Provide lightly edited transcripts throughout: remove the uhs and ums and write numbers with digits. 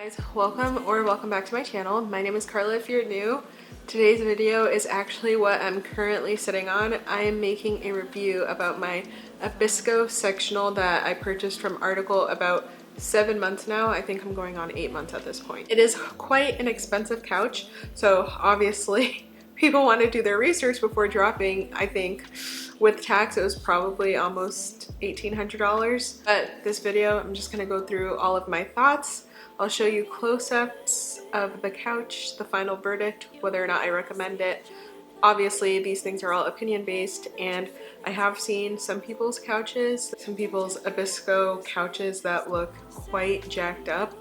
Guys, welcome back to my channel. My name is Carla if you're new. Today's video is actually what I'm currently sitting on. I am making a review about my Abisko Sectional that I purchased from Article about 7 months now. I think I'm going on 8 months at this point. It is quite an expensive couch, so obviously people want to do their research before dropping. I think with tax it was probably almost $1,800, but this video I'm just going to go through all of my thoughts. I'll show you close-ups of the couch, the final verdict, whether or not I recommend it. Obviously, these things are all opinion-based, and I have seen some people's couches, some people's Abisko couches that look quite jacked up.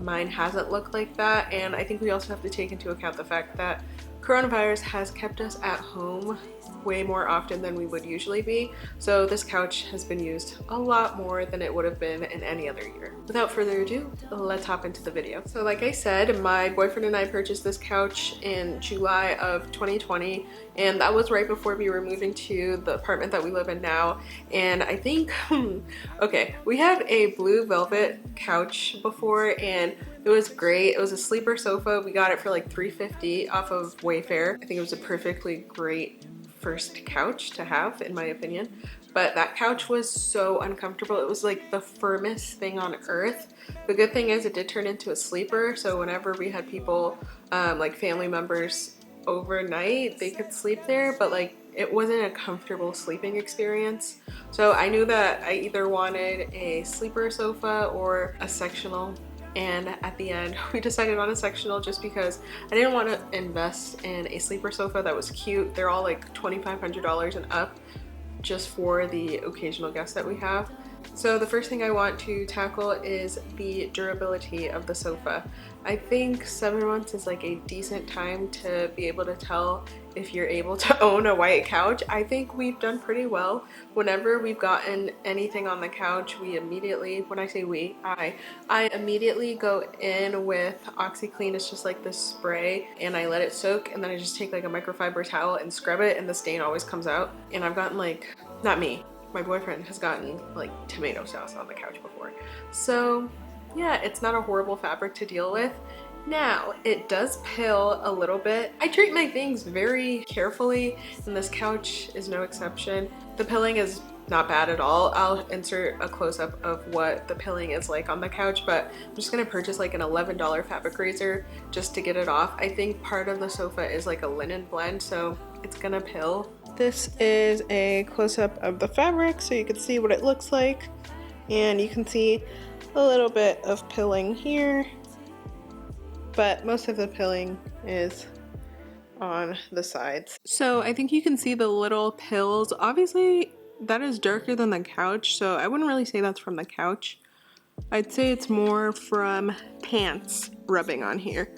Mine hasn't looked like that, and I think we also have to take into account the fact that coronavirus has kept us at home way more often than we would usually be, so this couch has been used a lot more than it would have been in any other year. Without further ado, let's hop into the video. So like I said, my boyfriend and I purchased this couch in July of 2020, and that was right before we were moving to the apartment that we live in now. And I think okay, we had a blue velvet couch before, and it was great. It was a sleeper sofa. We got it for like $350 off of Wayfair. I think it was a perfectly great first couch to have, in my opinion. But that couch was so uncomfortable. It was like the firmest thing on earth. The good thing is it did turn into a sleeper, so whenever we had people like family members overnight, they could sleep there, but like it wasn't a comfortable sleeping experience. So I knew that I either wanted a sleeper sofa or a sectional, and at the end we decided on a sectional just because I didn't want to invest in a sleeper sofa that was cute. They're all like $2,500 and up just for the occasional guests that we have. So the first thing I want to tackle is the durability of the sofa. I think 7 months is like a decent time to be able to tell if you're able to own a white couch. I think we've done pretty well. Whenever we've gotten anything on the couch, we immediately, when I say we, I immediately go in with OxyClean. It's just like this spray, and I let it soak, and then I just take like a microfiber towel and scrub it, and the stain always comes out. And I've gotten like, not me, my boyfriend has gotten like tomato sauce on the couch before. So yeah, it's not a horrible fabric to deal with. Now, it does pill a little bit. I treat my things very carefully, and this couch is no exception. The pilling is not bad at all. I'll insert a close-up of what the pilling is like on the couch, but I'm just gonna purchase like an $11 fabric razor just to get it off. I think part of the sofa is like a linen blend, so it's gonna pill. This is a close-up of the fabric so you can see what it looks like, and you can see a little bit of pilling here, but most of the pilling is on the sides. So I think you can see the little pills. Obviously that is darker than the couch, so I wouldn't really say that's from the couch. I'd say it's more from pants rubbing on here.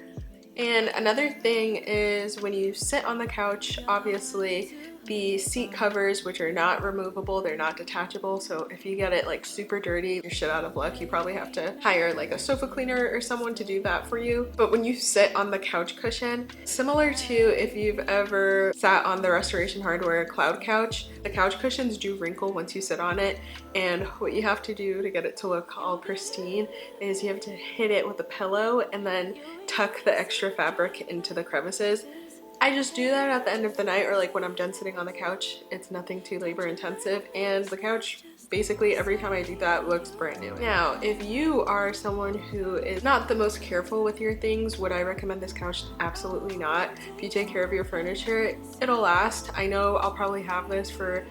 And another thing is when you sit on the couch, obviously the seat covers, which are not removable, they're not detachable, so if you get it like super dirty, you're shit out of luck. You probably have to hire like a sofa cleaner or someone to do that for you. But when you sit on the couch cushion, similar to if you've ever sat on the Restoration Hardware cloud couch, the couch cushions do wrinkle once you sit on it, and what you have to do to get it to look all pristine is you have to hit it with a pillow and then tuck the extra fabric into the crevices. I just do that at the end of the night, or like when I'm done sitting on the couch. It's nothing too labor intensive, and the couch basically every time I do that looks brand new. Now, if you are someone who is not the most careful with your things, would I recommend this couch? Absolutely not. If you take care of your furniture, it'll last. I know I'll probably have this for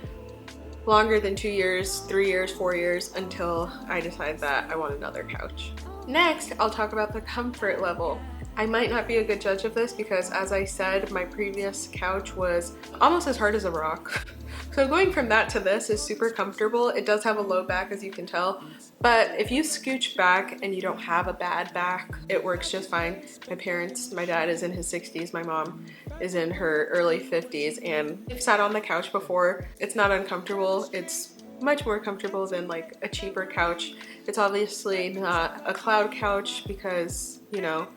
longer than 2 years, 3 years, 4 years until I decide that I want another couch. Next, I'll talk about the comfort level. I might not be a good judge of this because, as I said, my previous couch was almost as hard as a rock. So going from that to this is super comfortable. It does have a low back, as you can tell, but if you scooch back and you don't have a bad back, it works just fine. My dad is in his 60s, my mom is in her early 50s, and they've sat on the couch before. It's not uncomfortable. It's much more comfortable than like a cheaper couch. It's obviously not a cloud couch because, you know,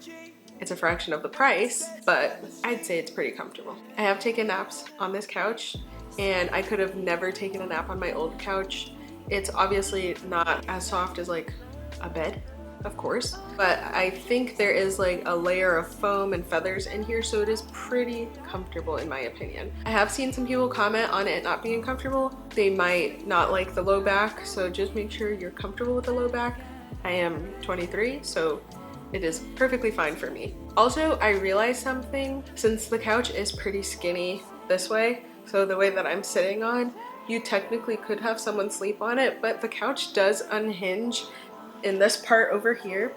it's a fraction of the price, but I'd say it's pretty comfortable. I have taken naps on this couch, and I could have never taken a nap on my old couch. It's obviously not as soft as like a bed, of course, but I think there is like a layer of foam and feathers in here, so it is pretty comfortable in my opinion. I have seen some people comment on it not being comfortable. They might not like the low back, so just make sure you're comfortable with the low back. I am 23, so it is perfectly fine for me. Also, I realized something. Since the couch is pretty skinny this way, so the way that I'm sitting on, you technically could have someone sleep on it, but the couch does unhinge in this part over here.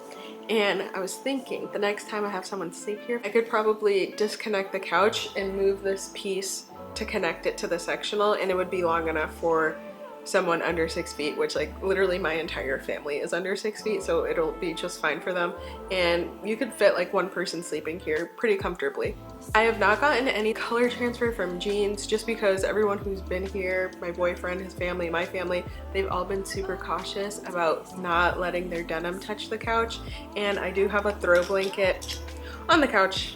And I was thinking the next time I have someone sleep here, I could probably disconnect the couch and move this piece to connect it to the sectional, and it would be long enough for someone under 6 feet, which like literally my entire family is under 6 feet, so it'll be just fine for them. And you could fit like one person sleeping here pretty comfortably. I have not gotten any color transfer from jeans just because everyone who's been here, my boyfriend, his family, my family, they've all been super cautious about not letting their denim touch the couch. And I do have a throw blanket on the couch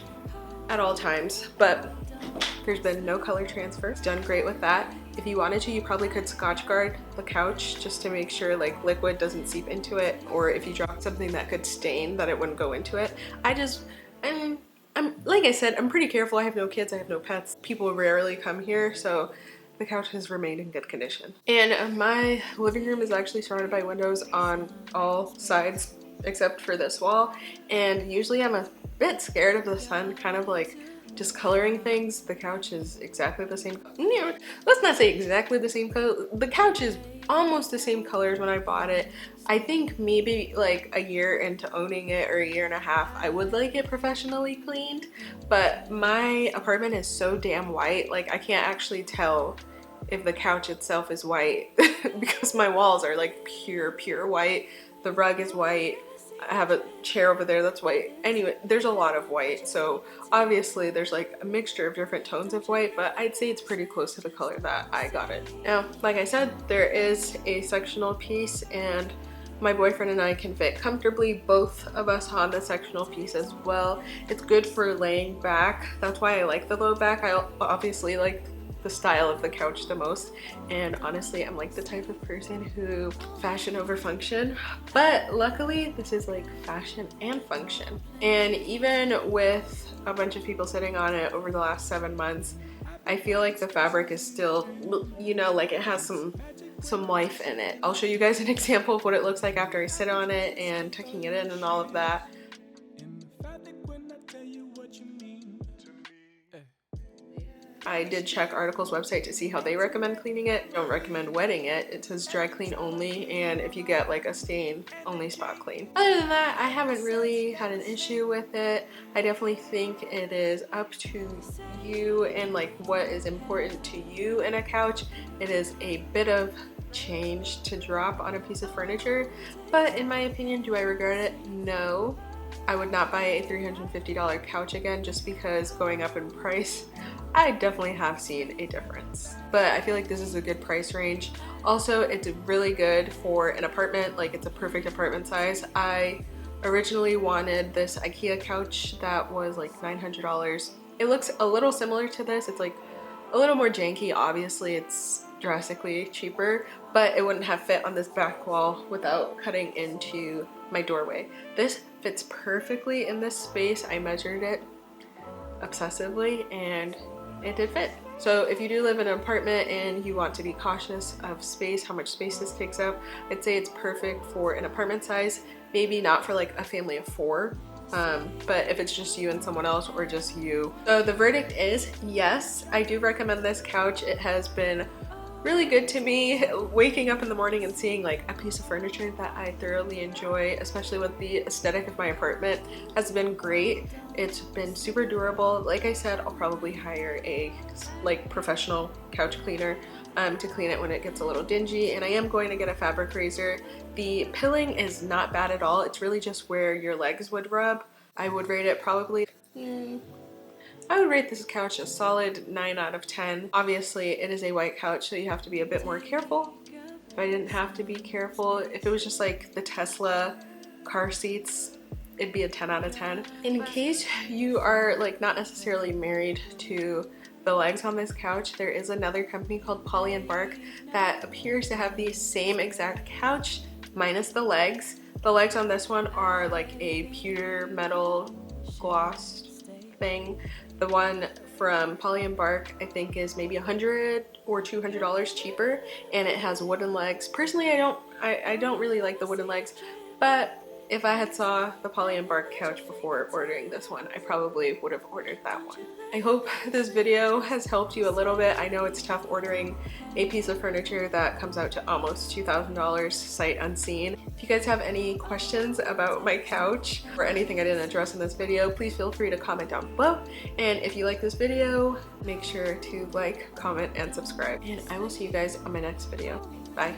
at all times, but there's been no color transfer. It's done great with that. If you wanted to, you probably could Scotch guard the couch just to make sure like liquid doesn't seep into it, or if you dropped something that could stain, that it wouldn't go into it. I'm like I said, I'm pretty careful. I have no kids, I have no pets. People rarely come here, so the couch has remained in good condition. And my living room is actually surrounded by windows on all sides except for this wall, and usually I'm a bit scared of the sun kind of like discoloring things. The couch is exactly the same. Let's not say exactly the same color. The couch is almost the same color as when I bought it. I think maybe like a year into owning it, or a year and a half, I would like it professionally cleaned, but my apartment is so damn white, like I can't actually tell if the couch itself is white because my walls are like pure white. The rug is white. I have a chair over there that's white. Anyway, there's a lot of white, so obviously there's like a mixture of different tones of white, but I'd say it's pretty close to the color that I got it. Now, like I said, there is a sectional piece, and my boyfriend and I can fit comfortably, both of us on the sectional piece as well. It's good for laying back. That's why I like the low back. I obviously like the style of the couch the most, and honestly I'm like the type of person who fashion over function, but luckily this is like fashion and function. And even with a bunch of people sitting on it over the last 7 months, I feel like the fabric is still, you know, like it has some life in it. I'll show you guys an example of what it looks like after I sit on it and tucking it in and all of that. I did check Article's website to see how they recommend cleaning it. Don't recommend wetting it. It says dry clean only, and if you get like a stain, only spot clean. Other than that, I haven't really had an issue with it. I definitely think it is up to you and like what is important to you in a couch. It is a bit of change to drop on a piece of furniture, but in my opinion, do I regret it? No. I would not buy a $350 couch again just because going up in price. I definitely have seen a difference, but I feel like this is a good price range. Also, it's really good for an apartment, like it's a perfect apartment size. I originally wanted this IKEA couch that was like $900. It looks a little similar to this. It's like a little more janky. Obviously, it's drastically cheaper, but it wouldn't have fit on this back wall without cutting into my doorway. This fits perfectly in this space. I measured it obsessively and it did fit. So if you do live in an apartment and you want to be cautious of space, how much space this takes up, I'd say it's perfect for an apartment size. Maybe not for like a family of 4, but if it's just you and someone else, or just you. So the verdict is yes, I do recommend this couch. It has been really good to me. Waking up in the morning and seeing like a piece of furniture that I thoroughly enjoy, especially with the aesthetic of my apartment, has been great. It's been super durable. Like I said, I'll probably hire a like professional couch cleaner to clean it when it gets a little dingy, and I am going to get a fabric razor. The pilling is not bad at all. It's really just where your legs would rub. I would rate it probably I would rate this couch a solid 9 out of 10. Obviously, it is a white couch, so you have to be a bit more careful. If I didn't have to be careful, if it was just like the Tesla car seats, it'd be a 10 out of 10. In case you are like not necessarily married to the legs on this couch, there is another company called Polly & Bark that appears to have the same exact couch minus the legs. The legs on this one are like a pewter metal glossed thing. The one from Polly & Bark I think is maybe $100 or $200 cheaper, and it has wooden legs. Personally, I don't really like the wooden legs, but if I had saw the Polly & Bark couch before ordering this one, I probably would have ordered that one. I hope this video has helped you a little bit. I know it's tough ordering a piece of furniture that comes out to almost $2,000 sight unseen. If you guys have any questions about my couch or anything I didn't address in this video, please feel free to comment down below. And if you like this video, make sure to like, comment, and subscribe. And I will see you guys on my next video. Bye.